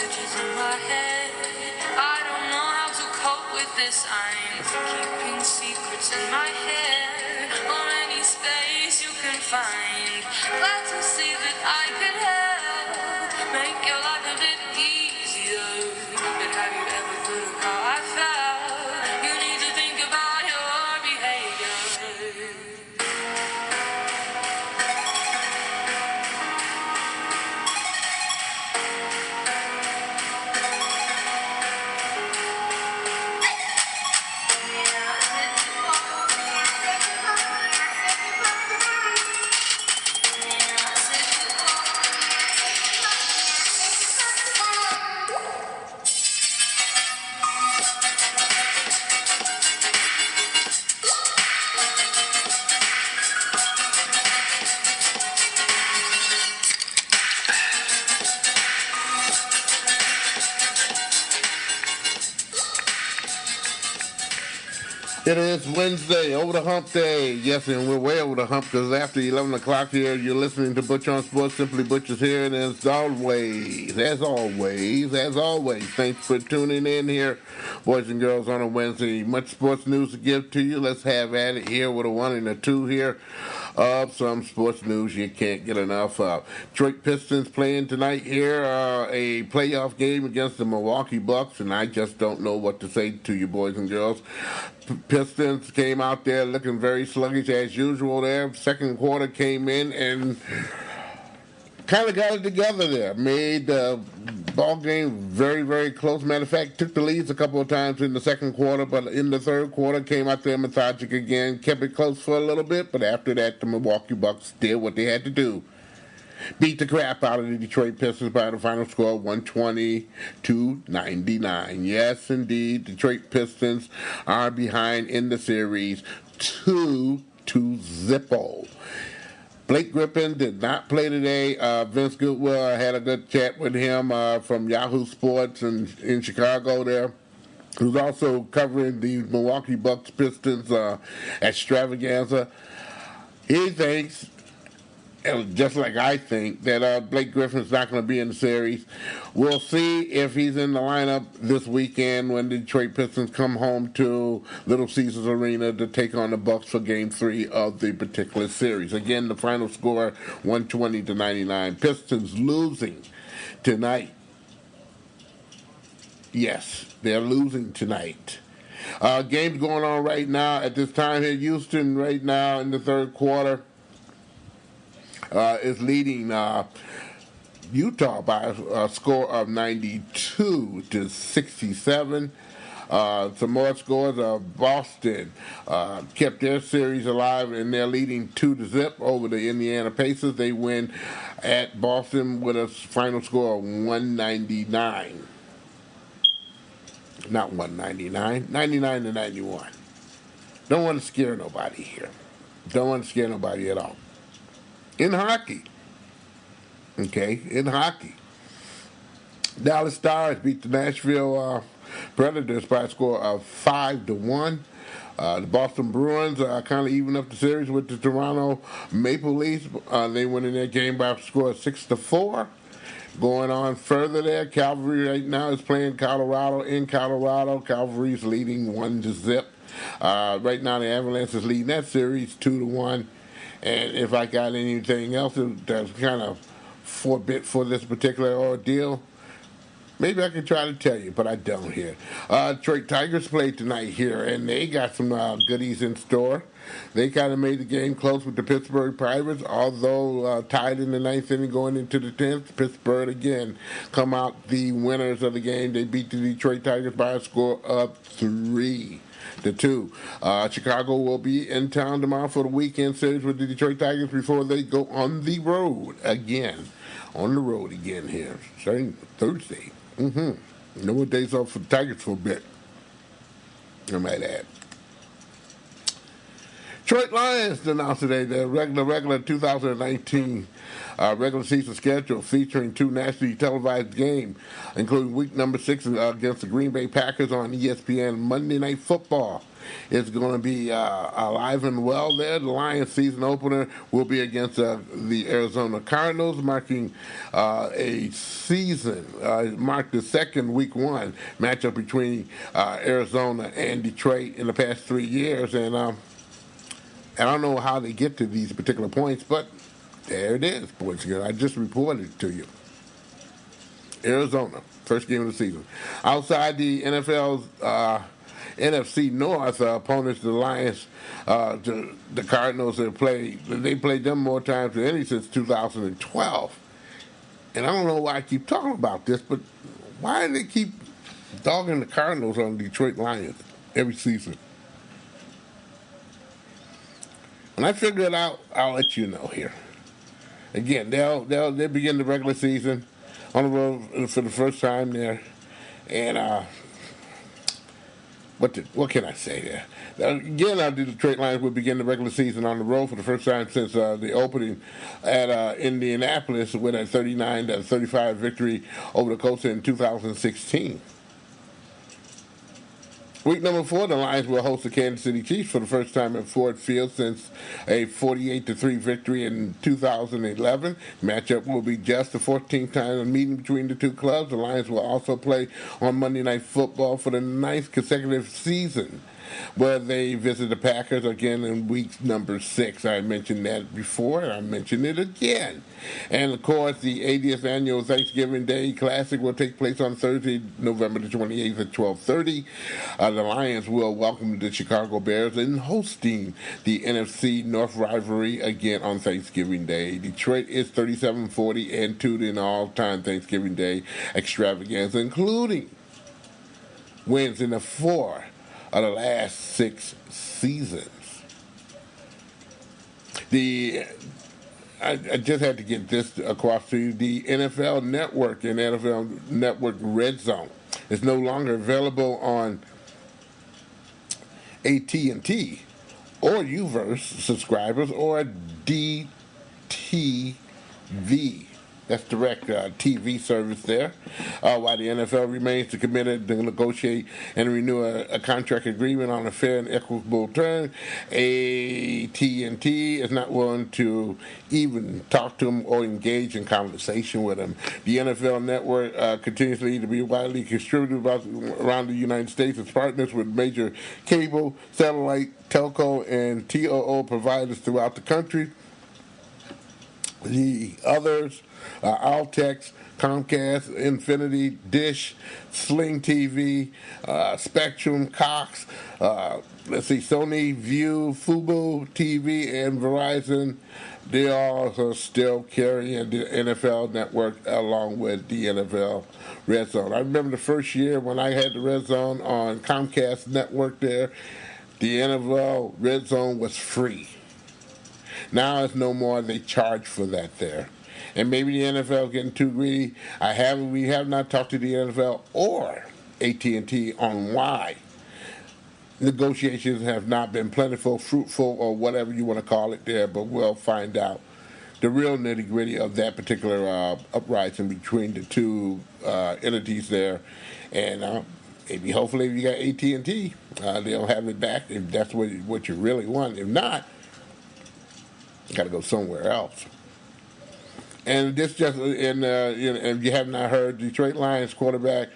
messages in my head. I don't know how to cope with this. I'm keeping secrets in my head. On any space you can find. Glad to see that I can help. Make your life a bit easier. But have you ever thought of how I felt? You need to think about your behavior. It is Wednesday, over the hump day. Yes, and we're way over the hump because after 11 o'clock here, you're listening to Butch On Sports. Simply Butch is here, and as always, thanks for tuning in here, boys and girls, on a Wednesday. Much sports news to give to you. Let's have at it here with a 1 and a 2 here of some sports news you can't get enough of. Detroit Pistons playing tonight here, a playoff game against the Milwaukee Bucks, and I just don't know what to say to you, boys and girls. Pistons came out there looking very sluggish as usual there. Second quarter came in and kind of got it together there. Made the ball game very, very close. Matter of fact, took the leads a couple of times in the second quarter, but in the third quarter came out there lethargic again. Kept it close for a little bit, but after that, the Milwaukee Bucks did what they had to do. Beat the crap out of the Detroit Pistons by the final score, 120-99. Yes, indeed, Detroit Pistons are behind in the series, 2-0. Blake Griffin did not play today. Vince Goodwill, I had a good chat with him from Yahoo Sports in Chicago there, who's also covering the Milwaukee Bucks Pistons extravaganza. He thinks, just like I think, that Blake Griffin's not going to be in the series. We'll see if he's in the lineup this weekend when the Detroit Pistons come home to Little Caesars Arena to take on the Bucks for Game 3 of the particular series. Again, the final score, 120-99. Pistons losing tonight. Yes, they're losing tonight. Games going on right now at this time here. Houston right now in the third quarter is leading Utah by a score of 92-67. Some more scores. Boston kept their series alive, and they're leading 2-0 over the Indiana Pacers. They win at Boston with a final score of 199. Not 199, 99-91. Don't want to scare nobody here. Don't want to scare nobody at all. In hockey. Dallas Stars beat the Nashville Predators by a score of 5-1. The Boston Bruins kind of even up the series with the Toronto Maple Leafs. They win in their game by a score of 6-4. Going on further there, Calgary right now is playing Colorado in Colorado. Calgary's leading 1-0. Right now the Avalanche is leading that series 2-1. And if I got anything else that's kind of forbid for this particular ordeal, maybe I could try to tell you, but I don't here. Detroit Tigers played tonight here, and they got some goodies in store. They kind of made the game close with the Pittsburgh Pirates, although tied in the ninth inning going into the 10th. Pittsburgh, again, come out the winners of the game. They beat the Detroit Tigers by a score of 3-2. Chicago will be in town tomorrow for the weekend series with the Detroit Tigers before they go on the road again. Here, starting Thursday. No more days off for the Tigers for a bit, I might add. Detroit Lions announced today their regular 2019 regular season schedule featuring 2 nationally televised games, including week number 6 against the Green Bay Packers on ESPN Monday Night Football. is going to be alive and well there. The Lions season opener will be against the Arizona Cardinals, marking a season, marked the second week one matchup between Arizona and Detroit in the past 3 years. And I don't know how they get to these particular points, but there it is, boys and girls. I just reported it to you. Arizona, first game of the season. Outside the NFL's NFC North opponents, the Lions, the Cardinals, they played them more times than any since 2012. And I don't know why I keep talking about this, but why do they keep dogging the Cardinals on the Detroit Lions every season? When I figure it out, I'll let you know here. Again, they'll begin the regular season on the road for the first time there, and what can I say there? Again, the Detroit Lions will begin the regular season on the road for the first time since the opening at Indianapolis with a 39-35 victory over the Colts in 2016. Week number 4, the Lions will host the Kansas City Chiefs for the first time at Ford Field since a 48-3 victory in 2011. Matchup will be just the 14th time meeting between the two clubs. The Lions will also play on Monday Night Football for the 9th consecutive season, where they visit the Packers again in week number 6. I mentioned that before, and I mentioned it again. And, of course, the 80th annual Thanksgiving Day Classic will take place on Thursday, November the 28th at 12:30. The Lions will welcome the Chicago Bears in hosting the NFC North rivalry again on Thanksgiving Day. Detroit is 37-40 and 2 in all-time Thanksgiving Day extravaganza, including wins in the 4 of the last 6 seasons. I just had to get this across to you. The NFL Network and NFL Network Red Zone is no longer available on AT&T or Uverse subscribers or DTV. That's direct TV service there. While the NFL remains committed to negotiate and renew a contract agreement on a fair and equitable term, AT&T is not willing to even talk to them or engage in conversation with them. The NFL Network continues to be widely distributed around the United States as partners with major cable, satellite, telco, and TOO providers throughout the country. The others, Altex, Comcast, Infinity, Dish, Sling TV, Spectrum, Cox, Sony, View, Fubo TV, and Verizon. They all are still carrying the NFL Network along with the NFL Red Zone. I remember the first year when I had the Red Zone on Comcast Network there, the NFL Red Zone was free. Now it's no more. They charge for that there. And maybe the NFL getting too greedy. We have not talked to the NFL or AT&T on why negotiations have not been plentiful, fruitful, or whatever you want to call it there, but we'll find out the real nitty-gritty of that particular uprising between the two entities there. And maybe, hopefully, if you got AT&T, they'll have it back if that's what you really want. If not, you got to go somewhere else. And this just, if you have not heard, Detroit Lions quarterback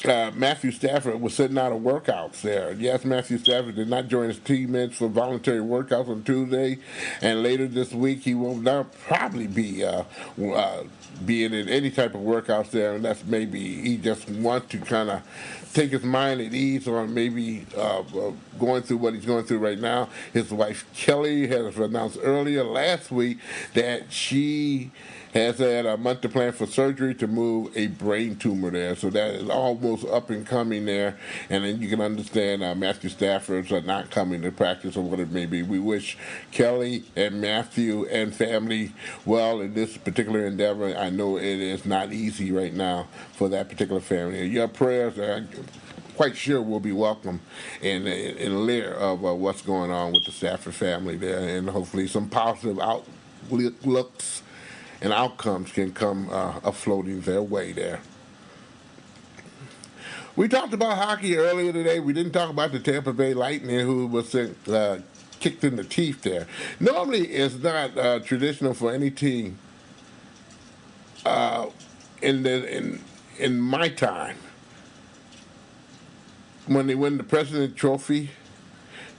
Matthew Stafford was sitting out of workouts there. Yes, Matthew Stafford did not join his teammates for voluntary workouts on Tuesday, and later this week he will not probably be in any type of workouts there, and that's maybe he just wants to kind of take his mind at ease on maybe going through what he's going through right now. His wife Kelly has announced earlier last week that she has had a month to plan for surgery to move a brain tumor there. So that is almost up and coming there. And then you can understand Matthew Stafford's not coming to practice or what it may be. We wish Kelly and Matthew and family well in this particular endeavor. I know it is not easy right now for that particular family. Your prayers are quite sure will be welcome in lieu of what's going on with the Stafford family there. And hopefully some positive outlooks and outcomes can come afloating their way there. We talked about hockey earlier today. We didn't talk about the Tampa Bay Lightning, who was kicked in the teeth there. Normally, it's not traditional for any team in my time when they win the President's Trophy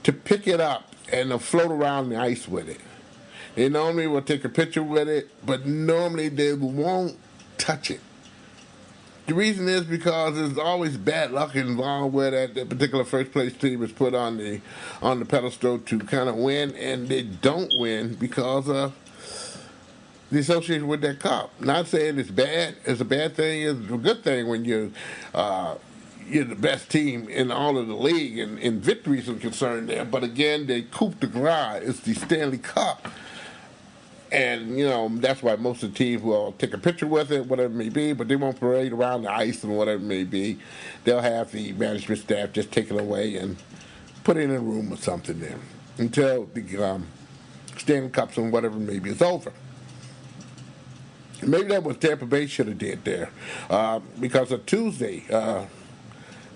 to pick it up and to float around the ice with it. They normally will take a picture with it, but normally they won't touch it. The reason is because there's always bad luck involved where that particular first place team is put on the pedestal to kind of win, and they don't win because of the association with that cup. Not saying it's bad. It's a bad thing. It's a good thing when you're the best team in all of the league and in victories are concerned there. But again, the coup de grace is the Stanley Cup. And, that's why most of the teams will take a picture with it, whatever it may be, but they won't parade around the ice and whatever it may be. They'll have the management staff just take it away and put it in a room or something there until the Stanley Cups and whatever it may be is over. Maybe that was Tampa Bay should have did there. Because of Tuesday,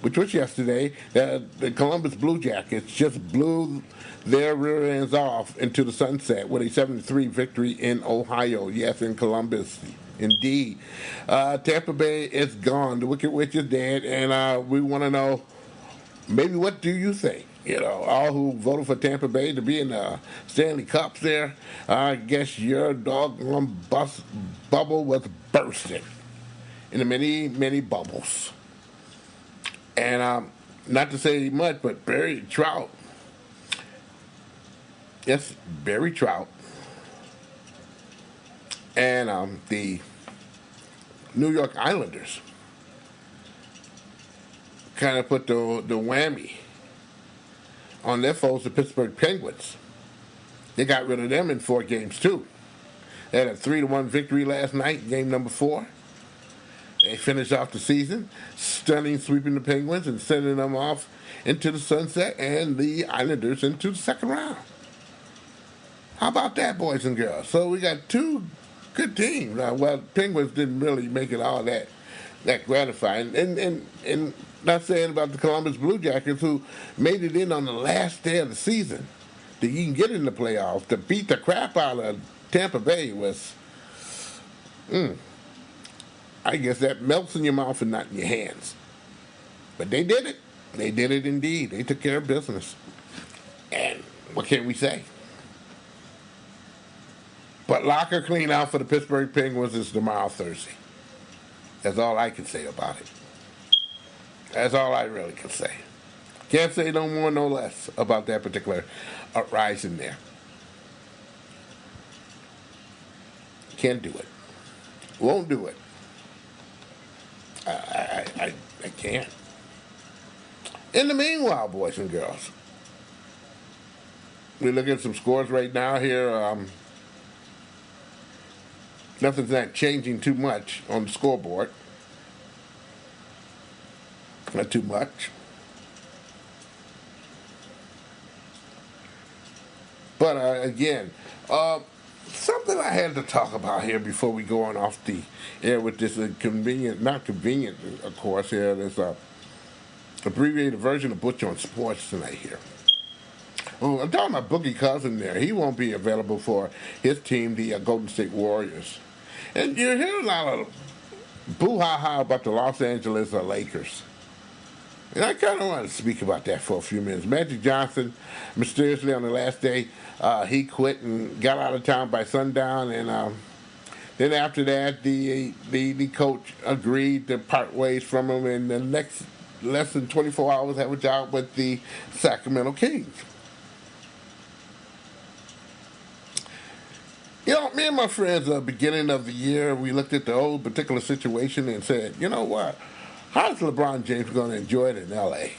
which was yesterday, the Columbus Blue Jackets just blew their rear ends off into the sunset with a 7-3 victory in Ohio. Yes, in Columbus, indeed. Tampa Bay is gone. The Wicked Witch is dead, and we want to know, maybe what do you think? All who voted for Tampa Bay to be in the Stanley Cups there, I guess your doggone bubble was bursting into many, many bubbles. And not to say much, but Barry Trout, yes, Barry Trout, and the New York Islanders kind of put the whammy on their foes, the Pittsburgh Penguins. They got rid of them in 4 games, too. They had a 3-1 victory last night, game number 4. They finished off the season, stunning sweeping the Penguins and sending them off into the sunset and the Islanders into the second round. How about that, boys and girls? So we got 2 good teams. Well, Penguins didn't really make it all that gratifying. And not saying about the Columbus Blue Jackets, who made it in on the last day of the season to even get in the playoffs, to beat the crap out of Tampa Bay was... I guess that melts in your mouth and not in your hands. But they did it. They did it indeed. They took care of business. And what can we say? But locker clean out for the Pittsburgh Penguins is tomorrow, Thursday. That's all I can say about it. That's all I really can say. Can't say no more, no less about that particular uprising there. Can't do it. Won't do it. I can't. In the meanwhile, boys and girls, we're looking at some scores right now here. Nothing's not changing too much on the scoreboard. Not too much. But again, something I had to talk about here before we go on off the air with this not convenient, of course, here. There's a abbreviated version of Butch On Sports tonight here. Oh, I'm talking about Boogie Cousin there. He won't be available for his team, the Golden State Warriors. And you hear a lot of boo-ha-ha about the Los Angeles Lakers. And I kind of want to speak about that for a few minutes. Magic Johnson, mysteriously on the last day, he quit and got out of town by sundown. And then after that, the coach agreed to part ways from him. And the next less than 24 hours, have a job with the Sacramento Kings. Me and my friends, at the beginning of the year, we looked at the whole particular situation and said, you know what? How's LeBron James going to enjoy it in L.A.?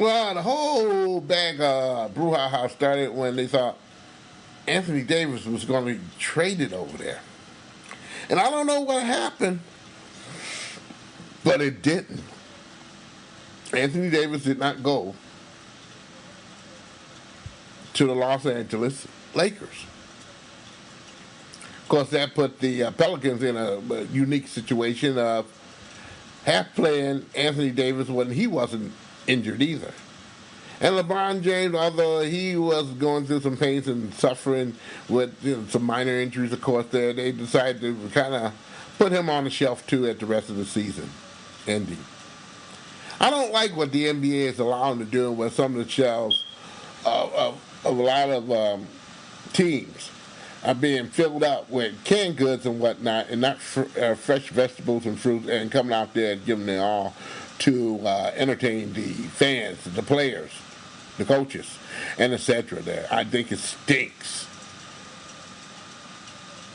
Well, the whole bag of brouhaha started when they thought Anthony Davis was going to be traded over there. And I don't know what happened, but it didn't. Anthony Davis did not go to the Los Angeles Lakers. course, that put the Pelicans in a unique situation of half playing Anthony Davis when he wasn't injured either. And LeBron James, although he was going through some pains and suffering with some minor injuries, of course, they decided to kind of put him on the shelf, too, at the rest of the season ending. I don't like what the NBA is allowing to do with some of the shelves of a lot of teams are being filled up with canned goods and whatnot, and not fresh vegetables and fruits, and coming out there and giving it all to entertain the fans, the players, the coaches, and etc. There, I think it stinks.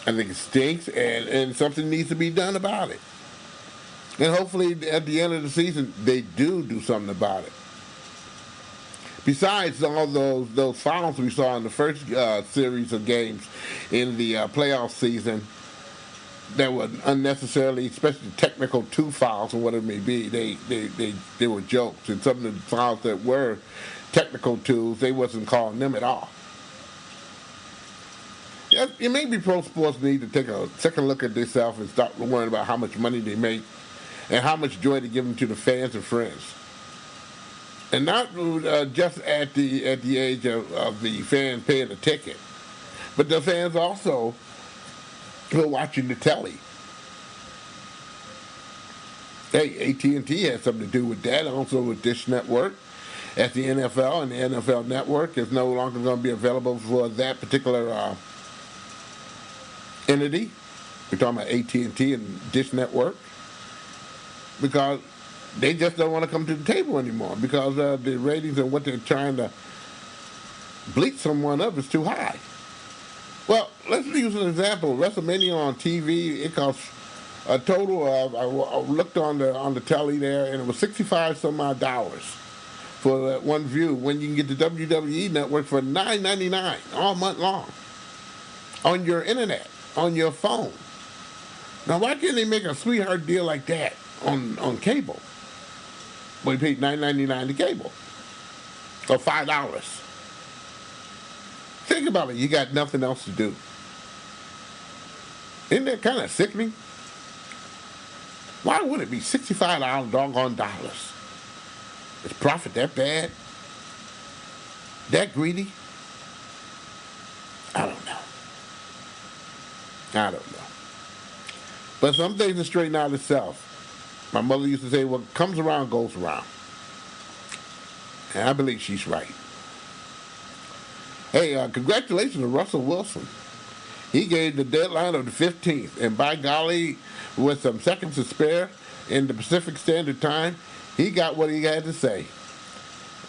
I think it stinks, and something needs to be done about it. And hopefully, at the end of the season, they do something about it. Besides all those fouls we saw in the first series of games in the playoff season that were unnecessarily, especially technical two fouls or whatever it may be, they were jokes. And some of the fouls that were technical twos, they wasn't calling them at all. Yeah, maybe pro sports need to take a second look at themselves and stop worrying about how much money they make and how much joy they give them to the fans and friends. And not just at the age of the fans paying the ticket, but the fans also who are watching the telly. Hey, AT&T has something to do with that, also with Dish Network. At the NFL, and the NFL Network is no longer going to be available for that particular entity. We're talking about AT&T and Dish Network, because they just don't want to come to the table anymore because the ratings and what they're trying to bleach someone up is too high. Well, let's use an example. WrestleMania on TV, it costs a total of, I looked on the telly there, and it was $65 some odd for that one view, when you can get the WWE Network for $9.99 all month long on your internet, on your phone. Now, why can't they make a sweetheart deal like that on cable? Well, you paid $9.99 to cable, or $5. Think about it. You got nothing else to do. Isn't that kind of sickening? Why would it be $65 doggone dollars? Is profit that bad? That greedy? I don't know. But some things will straighten out itself. My mother used to say, what comes around goes around. And I believe she's right. Hey, congratulations to Russell Wilson. He gave the deadline of the 15th. And by golly, with some seconds to spare in the Pacific Standard Time, he got what he had to say.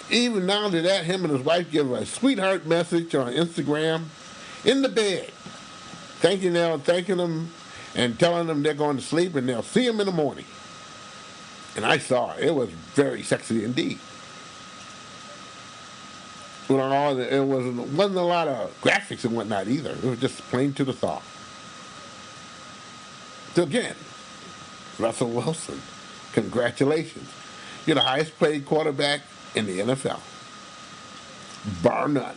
Even now to that, him and his wife give a sweetheart message on Instagram in the bed, thanking them and telling them they're going to sleep and they'll see him in the morning. And I saw it. It was very sexy indeed. It wasn't a lot of graphics and whatnot either. It was just plain to the thought. So again, Russell Wilson, congratulations. You're the highest paid quarterback in the NFL. Bar none.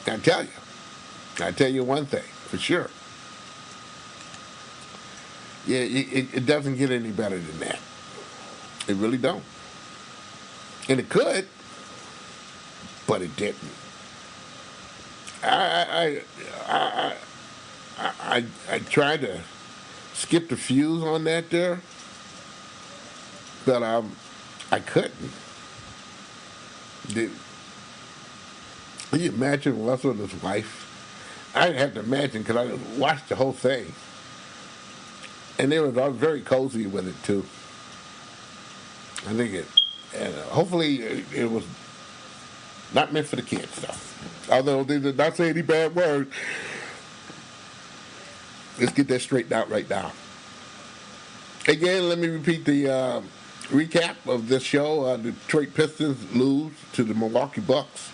I tell you one thing, for sure. Yeah, it doesn't get any better than that. It really don't. And it could, but it didn't. I tried to skip the fuse on that there, but I couldn't. Can you imagine Russell and his wife? I didn't have to imagine because I watched the whole thing. And they were very cozy with it, too. I think hopefully it was not meant for the kids, though. Although they did not say any bad words. Let's get that straightened out right now. Again, let me repeat the recap of this show. The Detroit Pistons lose to the Milwaukee Bucks.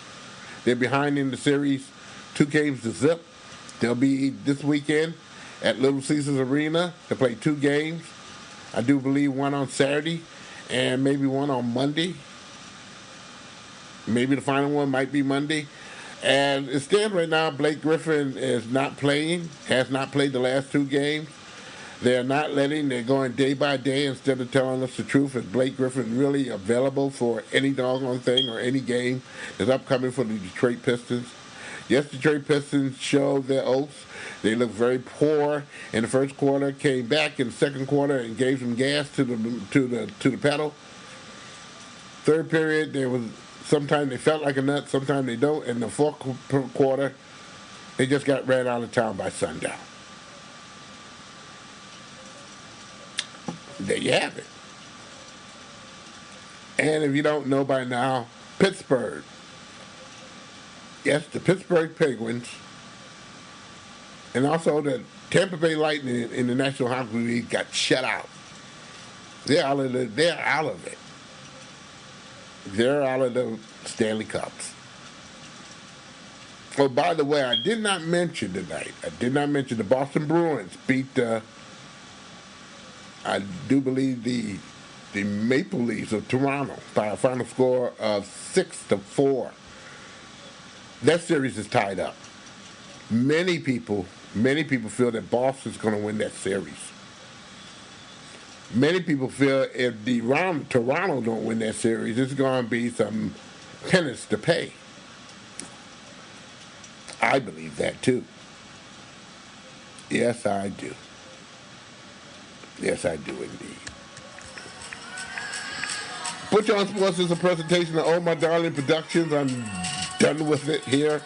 They're behind in the series, 2 games to zip. They'll be this weekend at Little Caesars Arena to play 2 games. I do believe one on Saturday and maybe one on Monday. Maybe the final one might be Monday. And it stands right now, Blake Griffin is not playing, has not played the last 2 games. They're not they're going day by day instead of telling us the truth. Is Blake Griffin really available for any doggone thing or any game that's upcoming for the Detroit Pistons? Yes, Detroit Pistons showed their oats. They looked very poor in the first quarter, came back in the second quarter and gave some gas to the pedal. Third period, sometimes they felt like a nut, sometimes they don't. In the fourth quarter, they just got ran out of town by sundown. There you have it. And if you don't know by now, Pittsburgh. Yes, the Pittsburgh Penguins and also the Tampa Bay Lightning in the National Hockey League got shut out. They're out of it. They're out of the Stanley Cups. Oh, by the way, I did not mention tonight. The Boston Bruins beat I do believe the Maple Leafs of Toronto by a final score of 6-4. That series is tied up. Many people feel that Boston's going to win that series. Many people feel if Toronto don't win that series, it's going to be some penance to pay. I believe that too. Yes, I do. Yes, I do indeed. Butch On Sports is a presentation of Oh My Darling Productions. I'm done with it here.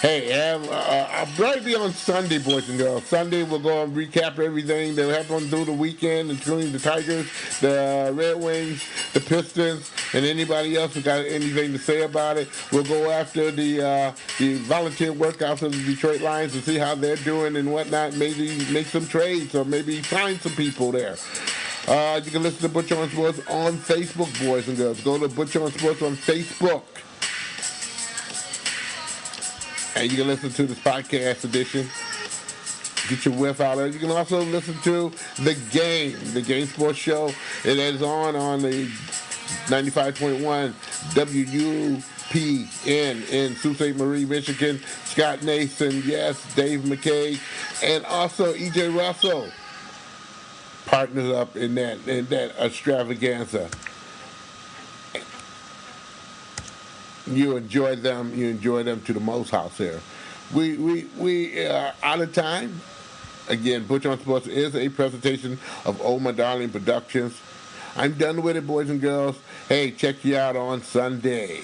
Hey, I'll probably be on Sunday, boys and girls. Sunday, we'll go and recap everything that happened through the weekend, including the Tigers, the Red Wings, the Pistons, and anybody else who got anything to say about it. We'll go after the volunteer workouts of the Detroit Lions and see how they're doing and whatnot. Maybe make some trades or maybe find some people there. You can listen to Butch On Sports on Facebook, boys and girls. Go to Butch On Sports on Facebook. And you can listen to this podcast edition. Get your whiff out of it. You can also listen to The Game Sports Show. It is on the 95.1 WUPN in Sault Ste. Marie, Michigan. Scott Nason, yes, Dave McKay, and also E.J. Russell partners up in that extravaganza. You enjoy them to the most house here. We are out of time. Again, Butch On Sports is a presentation of Oh My Darling Productions. I'm done with it, boys and girls. Hey, check you out on Sunday.